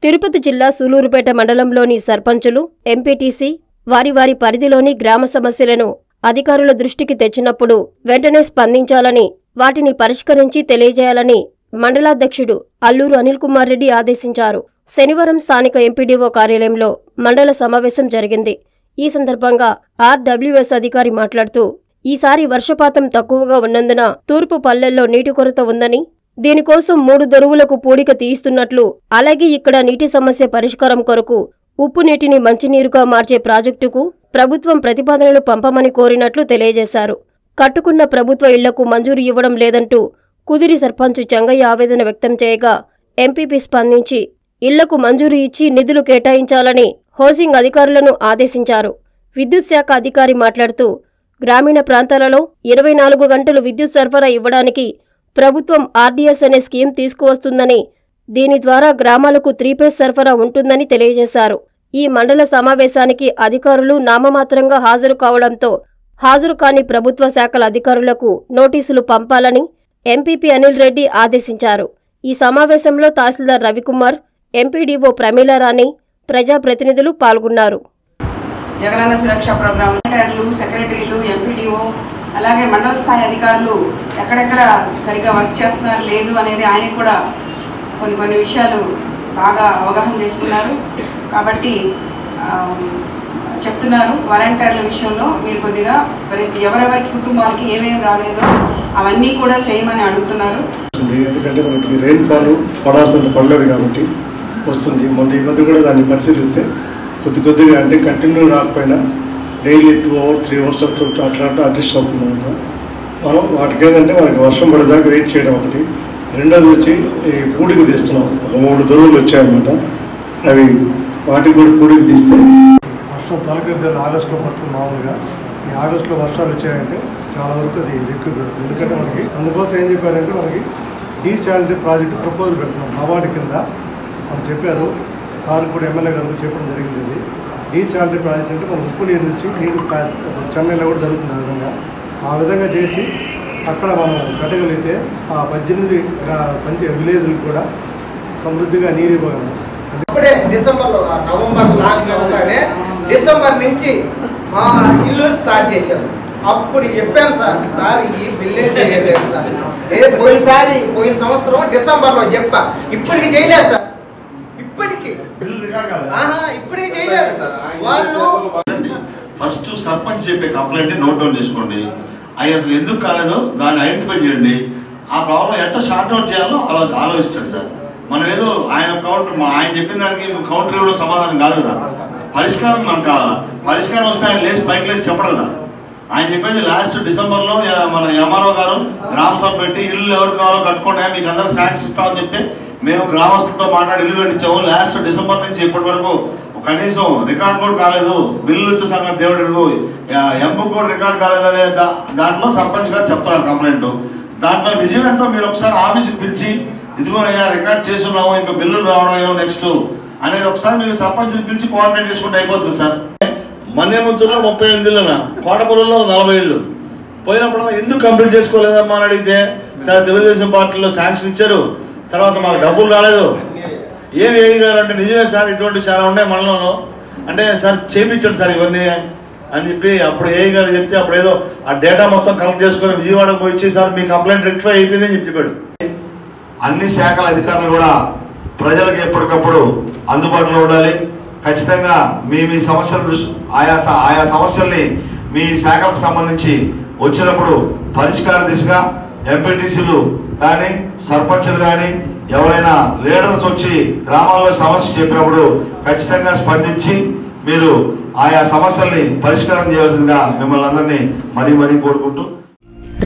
తిరుపతి జిల్లా సూలూరుపేట మండలంలోని సర్పంచులు, ఎంపీటీసీ వారి పరిధిలోని గ్రామ సమస్యలను అధికారుల దృష్టికి తెచ్చినప్పుడు వెంటనే స్పందించాలని, వాటిని పరిష్కరించి తెలియజేయాలని మండలాధ్యక్షుడు అల్లూరు అనిల్ కుమార్ రెడ్డి ఆదేశించారు. శనివారం స్థానిక ఎంపీడీఓ కార్యాలయంలో మండల సమావేశం జరిగింది. ఈ సందర్భంగా ఆర్డబ్ల్యూఎస్ అధికారి మాట్లాడుతూ, ఈసారి వర్షపాతం తక్కువగా ఉన్నందున తూర్పు పల్లెల్లో నీటి కొరత ఉందని, దీనికోసం 3 దొరువులకు పూడిక తీయిస్తున్నట్లు, అలాగే ఇక్కడ నీటి సమస్య పరిష్కారం కొరకు ఉప్పు నీటిని మంచినీరుగా మార్చే ప్రాజెక్టుకు ప్రభుత్వం ప్రతిపాదనలు పంపమని కోరినట్లు తెలియజేశారు. కట్టుకున్న ప్రభుత్వ ఇళ్లకు మంజూరు ఇవ్వడం లేదంటూ కుదిరి సర్పంచ్ చెంగయ్య ఆవేదన వ్యక్తం చేయగా, ఎంపీపీ స్పందించి ఇళ్లకు మంజూరు ఇచ్చి నిధులు కేటాయించాలని హౌసింగ్ అధికారులను ఆదేశించారు. విద్యుత్ శాఖ అధికారి మాట్లాడుతూ, గ్రామీణ ప్రాంతాలలో 24 గంటలు విద్యుత్ సరఫరా ఇవ్వడానికి ప్రభుత్వం ఆర్డీఎస్ అనే స్కీమ్ తీసుకువస్తుందని, దీని ద్వారా గ్రామాలకు 3 ఫేజ్ సరఫరా ఉంటుందని తెలియజేశారు. ఈ మండల సమావేశానికి అధికారులు నామమాత్రంగా హాజరు కావడంతో హాజరు కాని ప్రభుత్వ శాఖల అధికారులకు నోటీసులు పంపాలని ఎంపీపీ అనిల్ రెడ్డి ఆదేశించారు. ఈ సమావేశంలో తహసీల్దార్ రవికుమార్, ఎంపీడీఓ ప్రమీలారాణి, ప్రజాప్రతినిధులు పాల్గొన్నారు. జగనన్న సురక్ష ప్రోగ్రాం సెక్రటరీలు, ఎంపీడీఓ అలాగే మండల స్థాయి అధికారులు ఎక్కడెక్కడ సరిగ్గా వర్క్ చేస్తున్నారు లేదు అనేది ఆయనకు కూడా కొన్ని విషయాలు బాగా అవగాహన చేసుకున్నారు. కాబట్టి చెప్తున్నారు, వాలంటీర్ల విషయంలో మీరు కొద్దిగా ఎవరెవరికి కుటుంబాలకి ఏమేమి రాలేదో అవన్నీ కూడా చేయమని అడుగుతున్నారు. ఎందుకంటే మనకి రెయిన్ ఫాల్ పడాల్సినంత పడలేదు కాబట్టి వస్తుంది. మొన్న ఈ మధ్య కూడా దాన్ని పరిశీలిస్తే కొద్దిగా అంటే కంటిన్యూ రాకపోయినా డైలీ 2 hours 3 hours అట్లా అడ్జస్ట్ అవుతుందన్నమాట. మనం వాటికి ఏంటంటే మనకి వర్షం పడేదాకా వెయిట్ చేయడం ఒకటి. రెండోది వచ్చి ఈ పూడికి తీస్తున్నాం. 3 దొరువులు వచ్చాయన్నమాట. అవి వాటికి కూడా పూడికి తీస్తే వర్షం తొలకరి ఆగస్టులో పడుతుంది. మామూలుగా ఈ ఆగస్టులో వర్షాలు వచ్చాయంటే చాలా వరకు అది ఎక్కువ పెడుతుంది. ఎందుకంటే మనకి అందుకోసం ఏం చెప్పారంటే మనకి డీశాలిటీ ప్రాజెక్ట్ ప్రపోజల్ పెడుతున్నాం. అవార్డు కింద మనం చెప్పారు. సార్ కూడా ఎమ్మెల్యే గారు చెప్పడం జరిగింది. డీశాలిటీ ప్రాజెక్ట్ అంటే మనం ఉప్పు నీరు నుంచి నీరు చెన్నైలో కూడా జరుగుతుంది. ఆ విధంగా చేసి అక్కడ మనం పెట్టగలిగితే ఆ 18 విలేజ్లకు కూడా సమృద్ధిగా నీరు ఇవ్వగలం. ఇప్పుడే డిసెంబర్లో నవంబర్ లాస్ట్ అవగానే డిసెంబర్ నుంచి మా ఇల్లు స్టార్ట్ చేశారు. అప్పుడు చెప్పాను సార్ ఈ విలేజ్ చేయలేదు సార్. పోయిన సంవత్సరం డిసెంబర్లో చెప్పా. ఇప్పటికి చేయలేదు సార్. ఇప్పటికి చేయలేదు వాళ్ళు. ఫస్ట్ సర్పంచ్ చెప్పే కంప్లైంట్ నోట్ డౌన్ చేసుకోండి. అవి అసలు ఎందుకు కాలేదో దాన్ని ఐడెంటిఫై చేయండి. ఆ ప్రాబ్లం ఎట్లా షార్ట్ అవుట్ చేయాలో ఆలోచించండి సార్. మనం ఏదో ఆయన చెప్పిన దానికి కౌంటర్ ఇవ్వడం సమాధానం కాదు కదా. పరిష్కారం మనకు కావాలా. పరిష్కారం వస్తే ఆయన లేచి పైకి లేచి చెప్పడు కదా. ఆయన చెప్పేది లాస్ట్ డిసెంబర్లో మన ఎంఆర్ఓ గారు గ్రామ సభ పెట్టి ఇల్లు ఎవరు కావాలో కట్టుకోండి, మీకు అందరూ శాంక్షన్ ఇస్తామని చెప్తే మేము గ్రామస్తులతో మాట్లాడి ఇల్లు కట్టించాము. లాస్ట్ డిసెంబర్ నుంచి ఇప్పటి వరకు కనీసం రికార్డ్ కూడా కాలేదు. బిల్లు వచ్చే సంగతి దేవుడు ఎంపు కూడా రికార్డ్ కాలేదనే దాంట్లో సర్పంచ్ గారు చెప్తున్నారు కంప్లైంట్. దాంట్లో నిజమేంతో మీరు ఒకసారి ఆఫీస్కి పిలిచి ఇదిగోనయ్యా రికార్డ్ చేస్తున్నాము, ఇంకా బిల్లులు రావడం నెక్స్ట్ అనేది ఒకసారి మీరు సర్పంచ్ని పిలిచి కోఆర్డినేట్ చేసుకుంటే అయిపోతుంది సార్. మన్యముత్తూరులో 38 ఇళ్ళనా, కోటపురంలో 40 ఇళ్ళు పోయినప్పుడు ఎందుకు కంప్లీట్ చేసుకోలేదమ్మా అని అడిగితే, సార్ తెలుగుదేశం పార్టీలో శాంక్షన్ ఇచ్చారు, తర్వాత మాకు డబ్బులు రాలేదు. ఏమి వేయగారంటే నిజమే సార్ ఇటువంటి చాలా ఉన్నాయి మనలో అంటే, సార్ చేయించండి సార్ ఇవన్నీ అని చెప్పి అప్పుడు ఏఈ గారు చెప్తే అప్పుడు ఏదో ఆ డేటా మొత్తం కలెక్ట్ చేసుకొని విజయవాడకు పోయి ఇచ్చి సార్ మీ కంప్లైంట్ రెక్టిఫై అయిపోయిందని చెప్పాడు. అన్ని శాఖల అధికారులు కూడా ప్రజలకు ఎప్పటికప్పుడు అందుబాటులో ఉండాలి. ఖచ్చితంగా మీ సమస్యలు ఆయా సమస్యల్ని మీ శాఖలకు సంబంధించి వచ్చినప్పుడు పరిష్కార దిశగా ఎంపీటీసీలు కానీ సర్పంచులు కానీ ఎవరైనా లీడర్స్ వచ్చి గ్రామాల్లో సమస్య చెప్పినప్పుడు ఖచ్చితంగా స్పందించి మీరు ఆయా సమస్యల్ని పరిష్కారం చేయవలసిందిగా మిమ్మల్ని అందరినీ మరీ కోరుకుంటూ